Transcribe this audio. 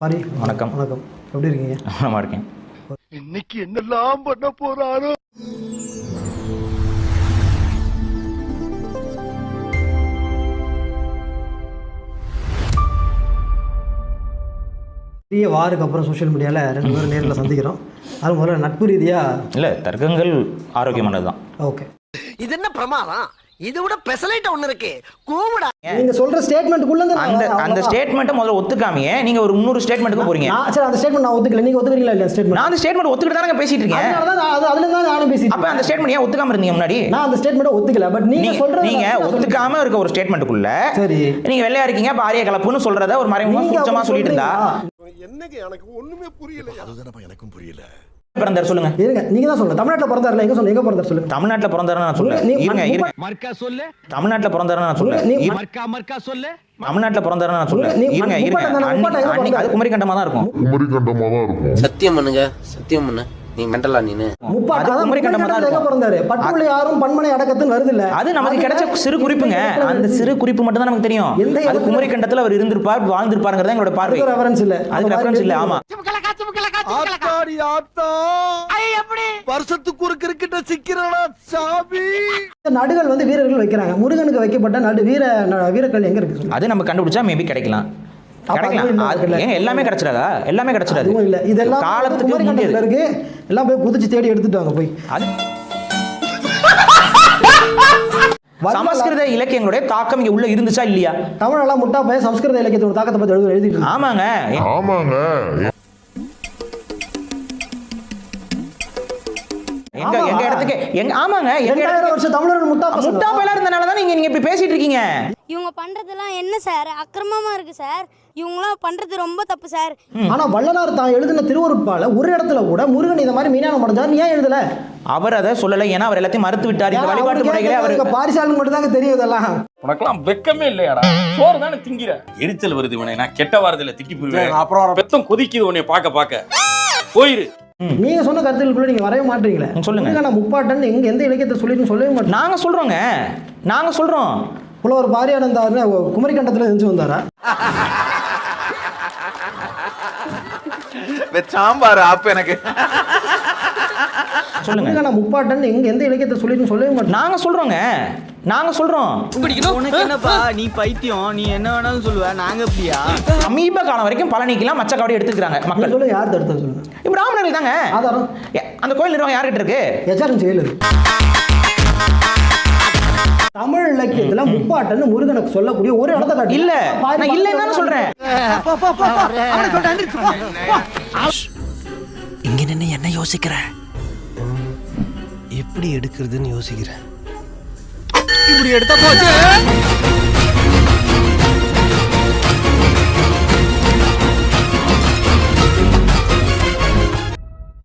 பாரி வணக்கம். வணக்கம். எப்படி இருக்கீங்க? நல்லா இருக்கேன். இன்னைக்கு என்னெல்லாம் பண்ண போறாரோ. பெரிய வாருக்கு அப்புறம் சோஷியல் மீடியாவில் 2 பேரும் நேரில் சந்திக்கிறோம். அது முதல்ல நட்பு ரீதியாக இல்லை, தர்க்கங்கள் ஆரோக்கியமானது தான். ஓகே. இது என்ன பிரமாதம்? இது விட பெசலைட் ஒண்ணு இருக்கு. கூவுடா. நீங்க சொல்ற ஸ்டேட்மெண்ட்டுக்குள்ள அந்த ஸ்டேட்மெண்ட்டை முதல்ல ஒத்துக்காமையே நீங்க ஒரு 300 ஸ்டேட்மெண்ட்டுக்கு போறீங்க. சரி, அந்த ஸ்டேட்மெண்ட் நான் ஒத்துக்கல. நீங்க ஒத்துக்கிறீங்களா இல்லையா ஸ்டேட்மெண்ட்? நான் அந்த ஸ்டேட்மெண்ட் ஒத்துக்கிட்டு தானே பேசிட்டு இருக்கேன். அதுல தான் நானும் பேசிட்டேன். அப்ப அந்த ஸ்டேட்மெண்ட் ஏன் ஒத்துக்காம இருந்தீங்க முன்னாடி? நான் அந்த ஸ்டேட்மெண்ட்டை ஒத்துக்கல. பட் நீங்க சொல்றது நீங்க ஒத்துக்காம இருக்க ஒரு ஸ்டேட்மெண்ட்டுக்குள்ள சரி நீங்க வெள்ளையா இருக்கீங்க, அப்ப ஆரிய கலப்புன்னு சொல்றத ஒரு மறைமுகமா சூட்சமா சொல்லிட்டு இருந்தா என்னங்க எனக்கு ஒண்ணுமே புரியல. அதுதானப்பா எனக்கும் புரியல. பிறந்தார் சொல்லுங்க. இருங்க, நீங்க தான் சொல்லுங்க. தமிழ்நாட்டுல பிறந்தாருல, எங்க சொல்லுங்க, எங்க பிறந்தார் சொல்லுங்க. தமிழ்நாட்டுல பிறந்தாரு நான் சொல்றேன். இருங்க மர்க்கா சொல்லு. தமிழ்நாட்டுல பிறந்தாரு நான் சொல்றேன். மர்க்கா சொல்லு. தமிழ்நாட்டுல பிறந்தாரு நான் சொல்றேன். இருங்க அது குமரி கண்டமா தான் இருக்கும். சத்தியம் பண்ணுங்க, சத்தியம் பண்ணு. நீ மெண்டலா நீனு? குமரி கண்டமா தான் இருக்கும். பிறந்தாரு. பட்டுள்ள யாரும் பன்மனை அடக்கத்துன்னு வருது இல்ல. அது நமக்கு கிடைச்ச சிறு குறிப்புங்க. அந்த சிறு குறிப்பு மட்டும் தான் நமக்கு தெரியும். அது குமரி கண்டத்துல அவர் இருந்திருப்பார், வாழ்ந்திருப்பாருங்கறத எங்களோட பார்வை. ரெஃபரன்ஸ் இல்ல. அதுக்கு ரெஃபரன்ஸ் இல்ல. ஆமா. ஆத்தாடி ஆத்தா. எப்படி வருஷத்துக்கு ஒரு கிரிக்கெட்ட சிக்கிறடா சாமி. நடுகள் வந்து வீரர்கள் வைக்கிறாங்க. முருகனுக்கு வைக்கப்பட்ட வீரக்கல் எங்க இருக்கு? அது நம்ம கண்டுபிடிச்சா மேபி கிடைக்கலாம். எல்லாமே கிடைச்சிடாதா? எல்லாமே கிடைச்சிடாது. இல்ல, இதெல்லாம் காலத்துக்கு முன்னாடி இருக்கு. எல்லாம் போய் குதிச்சு தேடி எடுத்துட்டாங்க போய். அது சமஸ்கிருத இலக்கியங்களுடைய தாக்கம் இங்க உள்ள இருந்துச்சா இல்லையா? தமிழெல்லாம் முட்டா போய் சமஸ்கிருத இலக்கியத்தோட தாக்கத்தை பத்தி எழுதிட்டு. ஆமாங்க. எங்க இடத்துக்கு ஆமாங்க 2000 வருஷம் தமிழர்கள் முட்டா பையலா இருந்தனால தான் நீங்க இப்படி பேசிட்டு இருக்கீங்க. இவங்க பண்றதெல்லாம் என்ன சார்? அக்கிரமமா இருக்கு சார். இவங்களாம் பண்றது ரொம்ப தப்பு சார். ஆனா வள்ளலார் தான் எழுதின திருவருட்பால ஒரு இடத்துல கூட முருகன் இந்த மாதிரி மீனான மடைஞ்சார் ஏன் எழுதல? அவர் அதை சொல்லல. ஏன்னா அவர் எல்லாத்தையும் மறுத்து விட்டார். இந்த வழிபாட்டு முறைகளே அவர் பாரிசாலுக்கு மட்டும் தாங்க தெரியும் இதெல்லாம். உனக்கெல்லாம் வெக்கமே இல்லையாடா? சோறு தானே திங்கிற. எரிச்சல் வருது இவனை. நான் கெட்ட வாரத்துல திட்டி போயிடுவேன். அப்புறம் பெத்தம் கொதிக்குது உன்னை பார்க்க போயிரு. நீங்க சொன்ன கருத்துக்களுக்குள்ள நீங்க வரவே மாட்டீங்களே. சொல்லுங்க. நான் முப்பாட்டன் எந்த இலக்கியத்தை சொல்லிட்டு சொல்லவே மாட்டேன். நாங்க சொல்றோம். புலவர் பாரியானந்தார் குமரி கண்டத்துல இருந்து வந்தாரா? சாம்பார் அப்ப எனக்கு சொல்லுங்க. நான் முப்பாட்டன் எந்த இலக்கியத்தை சொல்லிட்டு சொல்லவே மாட்டேன். நாங்க சொல்றோம். உனக்கு என்னப்பா, நீ பைத்தியம், நீ என்ன வேணாலும் சொல்லுவ. நாங்க அப்படியா? சமீப காலம் வரைக்கும் பழனிக்கெல்லாம் மச்சக்காவடி எடுத்துக்கிறாங்க மக்கள். சொல்லுங்க, யார் தடுத்தது சொல்லுங்க. பிராமணர்கள் தாங்க ஆதாரம். அந்த கோயில் நிர்வாகம் யார்கிட்ட இருக்கு? எச்ஆர்எம் செயல். தமிழ் இலக்கியத்துல முப்பாட்டன் முருகனுக்கு சொல்லக்கூடிய ஒரு இடத்த காட்டு. இல்ல, நான் இல்லன்னு சொல்றேன். இங்க நின்னு என்ன யோசிக்கிற? எப்படி எடுக்கிறதுன்னு யோசிக்கிறேன். இப்படி எடுத்தா போச்சு.